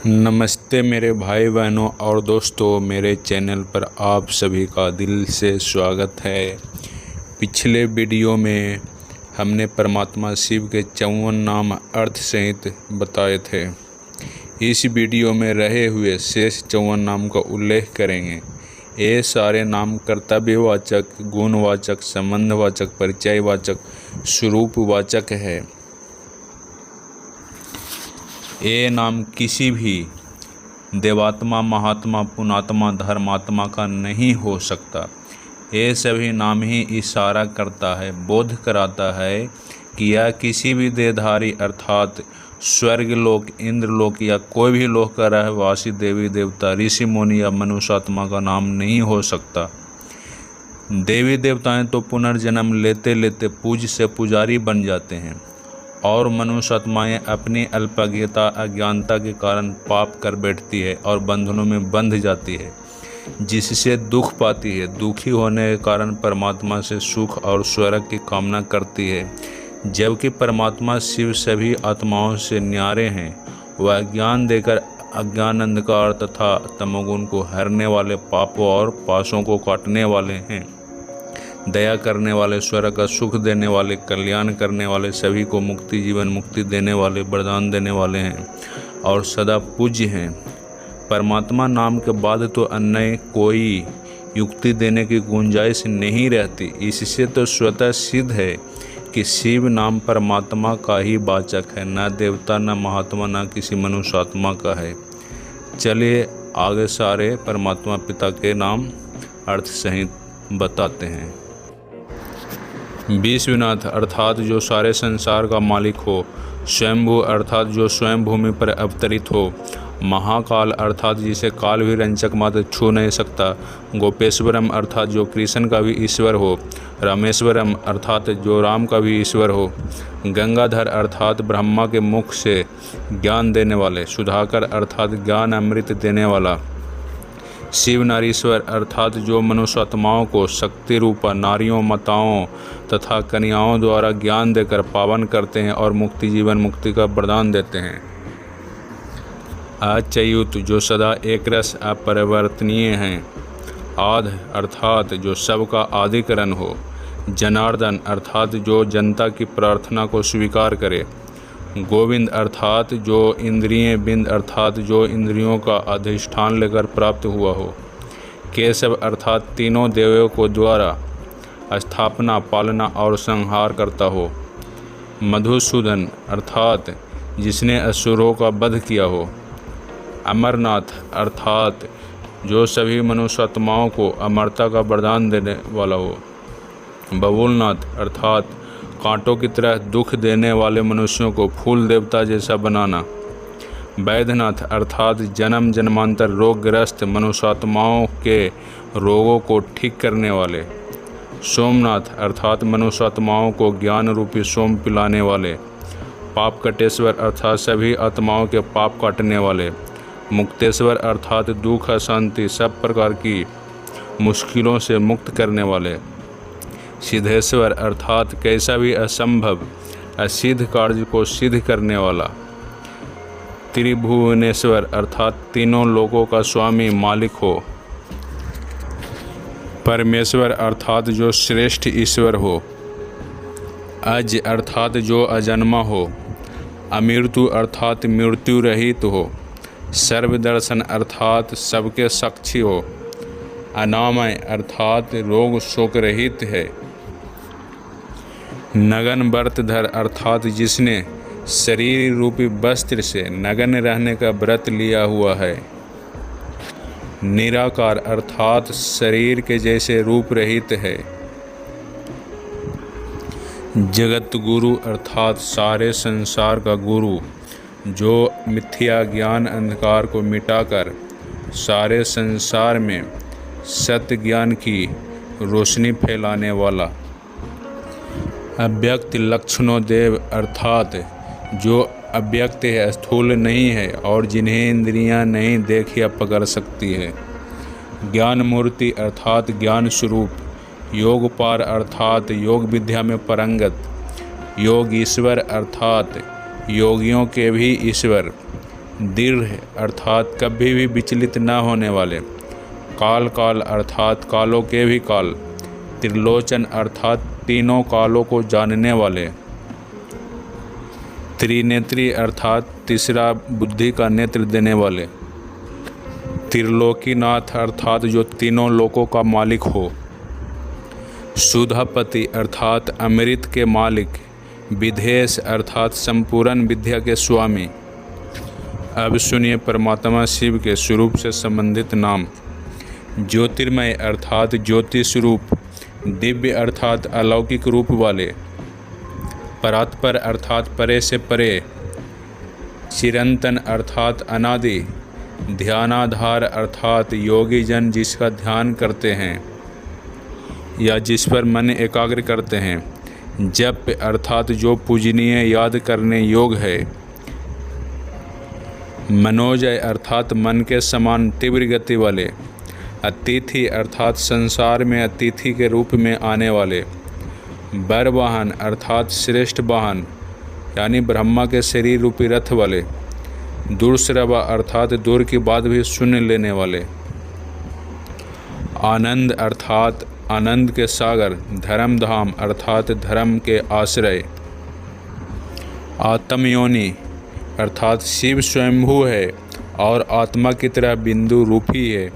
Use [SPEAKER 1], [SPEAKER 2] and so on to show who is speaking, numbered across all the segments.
[SPEAKER 1] नमस्ते मेरे भाई बहनों और दोस्तों, मेरे चैनल पर आप सभी का दिल से स्वागत है। पिछले वीडियो में हमने परमात्मा शिव के 54 नाम अर्थ सहित बताए थे। इस वीडियो में रहे हुए शेष 54 नाम का उल्लेख करेंगे। ये सारे नाम कर्तव्यवाचक, गुणवाचक, संबंधवाचक, परिचयवाचक, स्वरूपवाचक है। ये नाम किसी भी देवात्मा, महात्मा, पुणात्मा, धर्मात्मा का नहीं हो सकता। ये सभी नाम ही इशारा करता है, बोध कराता है कि यह किसी भी देहधारी अर्थात स्वर्गलोक, इंद्रलोक या कोई भी लोक का रहवासी देवी देवता, ऋषि मुनि या मनुष्यात्मा का नाम नहीं हो सकता। देवी देवताएं तो पुनर्जन्म लेते लेते पूज्य से पुजारी बन जाते हैं और मनुष्य आत्माएँ अपनी अल्पज्ञता, अज्ञानता के कारण पाप कर बैठती है और बंधनों में बंध जाती है, जिससे दुख पाती है। दुखी होने के कारण परमात्मा से सुख और स्वर्ग की कामना करती है, जबकि परमात्मा शिव सभी आत्माओं से न्यारे हैं। वह ज्ञान देकर अज्ञान, अंधकार तथा तमोगुण को हरने वाले, पापों और पाशों को काटने वाले हैं, दया करने वाले, स्वर्ग का सुख देने वाले, कल्याण करने वाले, सभी को मुक्ति, जीवन मुक्ति देने वाले, वरदान देने वाले हैं और सदा पूज्य हैं। परमात्मा नाम के बाद तो अन्य कोई युक्ति देने की गुंजाइश नहीं रहती। इससे तो स्वतः सिद्ध है कि शिव नाम परमात्मा का ही वाचक है, न देवता, न महात्मा, न किसी मनुष्यात्मा का है। चलिए आगे सारे परमात्मा पिता के नाम अर्थ सहित बताते हैं। विश्वनाथ अर्थात जो सारे संसार का मालिक हो, स्वयंभू अर्थात जो स्वयं भूमि पर अवतरित हो, महाकाल अर्थात जिसे काल भी रंचक मात्र छू नहीं सकता, गोपेश्वरम अर्थात जो कृष्ण का भी ईश्वर हो, रामेश्वरम अर्थात जो राम का भी ईश्वर हो, गंगाधर अर्थात ब्रह्मा के मुख से ज्ञान देने वाले, सुधाकर अर्थात ज्ञान अमृत देने वाला, शिव नारीश्वर अर्थात जो मनुष्य आत्माओं को शक्ति रूपा नारियों, माताओं तथा कन्याओं द्वारा ज्ञान देकर पावन करते हैं और मुक्ति, जीवन मुक्ति का वरदान देते हैं। अच्युत जो सदा एक रस अपरिवर्तनीय हैं। आध अर्थात जो सबका आदिकरण हो। जनार्दन अर्थात जो जनता की प्रार्थना को स्वीकार करे। गोविंद अर्थात जो इंद्रिय बिंद अर्थात जो इंद्रियों का अधिष्ठान लेकर प्राप्त हुआ हो। केशव अर्थात तीनों देवों को द्वारा स्थापना, पालना और संहार करता हो। मधुसूदन अर्थात जिसने असुरों का वध किया हो। अमरनाथ अर्थात जो सभी मनुष्यात्माओं को अमरता का वरदान देने वाला हो। बबूलनाथ अर्थात कांटों की तरह दुख देने वाले मनुष्यों को फूल देवता जैसा बनाना। वैद्यनाथ अर्थात जन्म जन्मांतर रोगग्रस्त मनुष्यात्माओं के रोगों को ठीक करने वाले। सोमनाथ अर्थात मनुष्यात्माओं को ज्ञान रूपी सोम पिलाने वाले। पाप कटेश्वर अर्थात सभी आत्माओं के पाप काटने वाले। मुक्तेश्वर अर्थात दुख, अशांति, सब प्रकार की मुश्किलों से मुक्त करने वाले। सिद्धेश्वर अर्थात कैसा भी असंभव, असिद्ध कार्य को सिद्ध करने वाला। त्रिभुवनेश्वर अर्थात तीनों लोकों का स्वामी, मालिक हो। परमेश्वर अर्थात जो श्रेष्ठ ईश्वर हो। अज अर्थात जो अजन्मा हो। अमृत्यु अर्थात मृत्यु रहित हो। सर्वदर्शन अर्थात सबके साक्षी हो। अनामय अर्थात रोग शोक रहित है। नगन व्रतधर अर्थात जिसने शरीर रूपी वस्त्र से नगन रहने का व्रत लिया हुआ है। निराकार अर्थात शरीर के जैसे रूप रहित है। जगत गुरु अर्थात सारे संसार का गुरु, जो मिथ्या ज्ञान अंधकार को मिटाकर सारे संसार में सत्य ज्ञान की रोशनी फैलाने वाला। अव्यक्त लक्षणों देव अर्थात जो अव्यक्त है, स्थूल नहीं है और जिन्हें इंद्रियां नहीं देख या पकड़ सकती है। ज्ञान मूर्ति अर्थात ज्ञान स्वरूप। योग पार अर्थात योग विद्या में परंगत। योग ईश्वर अर्थात योगियों के भी ईश्वर। दीर्घ अर्थात कभी भी विचलित न होने वाले। काल काल अर्थात कालों के भी काल। त्रिलोचन अर्थात तीनों कालों को जानने वाले। त्रिनेत्री अर्थात तीसरा बुद्धि का नेत्र देने वाले। त्रिलोकीनाथ अर्थात जो तीनों लोकों का मालिक हो। सुधापति अर्थात अमृत के मालिक। विधेश अर्थात संपूर्ण विद्या के स्वामी। अब सुनिए परमात्मा शिव के स्वरूप से संबंधित नाम। ज्योतिर्मय अर्थात ज्योति स्वरूप। दिव्य अर्थात अलौकिक रूप वाले। परात्पर अर्थात परे से परे। चिरंतन अर्थात अनादि। ध्यानाधार अर्थात योगी जन जिसका ध्यान करते हैं या जिस पर मन एकाग्र करते हैं। जप अर्थात जो पूजनीय याद करने योग है। मनोजय अर्थात मन के समान तीव्र गति वाले। अतिथि अर्थात संसार में अतिथि के रूप में आने वाले। बर वाहन अर्थात श्रेष्ठ वाहन यानी ब्रह्मा के शरीर रूपी रथ वाले। दूरश्रवा अर्थात दूर की बात भी सुन लेने वाले। आनंद अर्थात आनंद के सागर। धर्मधाम अर्थात धर्म के आश्रय। आत्मयोनि अर्थात शिव स्वयंभू है और आत्मा की तरह बिंदु रूपी है।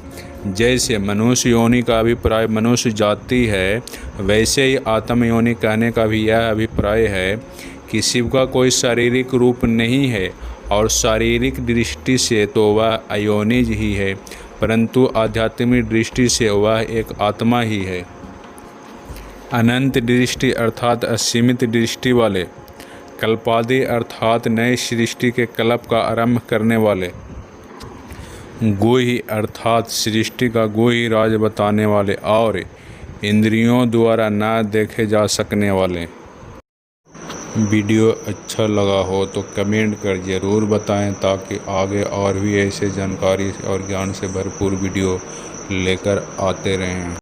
[SPEAKER 1] जैसे मनुष्य योनि का अभिप्राय मनुष्य जाति है, वैसे ही आत्मयोनि कहने का भी यह अभिप्राय है कि शिव का कोई शारीरिक रूप नहीं है और शारीरिक दृष्टि से तो वह अयोनिज ही है, परंतु आध्यात्मिक दृष्टि से वह एक आत्मा ही है। अनंत दृष्टि अर्थात असीमित दृष्टि वाले। कल्पादि अर्थात नए सृष्टि के कल्प का आरंभ करने वाले। गुह्य अर्थात सृष्टि का गुह्य राज बताने वाले और इंद्रियों द्वारा न देखे जा सकने वाले। वीडियो अच्छा लगा हो तो कमेंट कर ज़रूर बताएं ताकि आगे और भी ऐसे जानकारी और ज्ञान से भरपूर वीडियो लेकर आते रहें।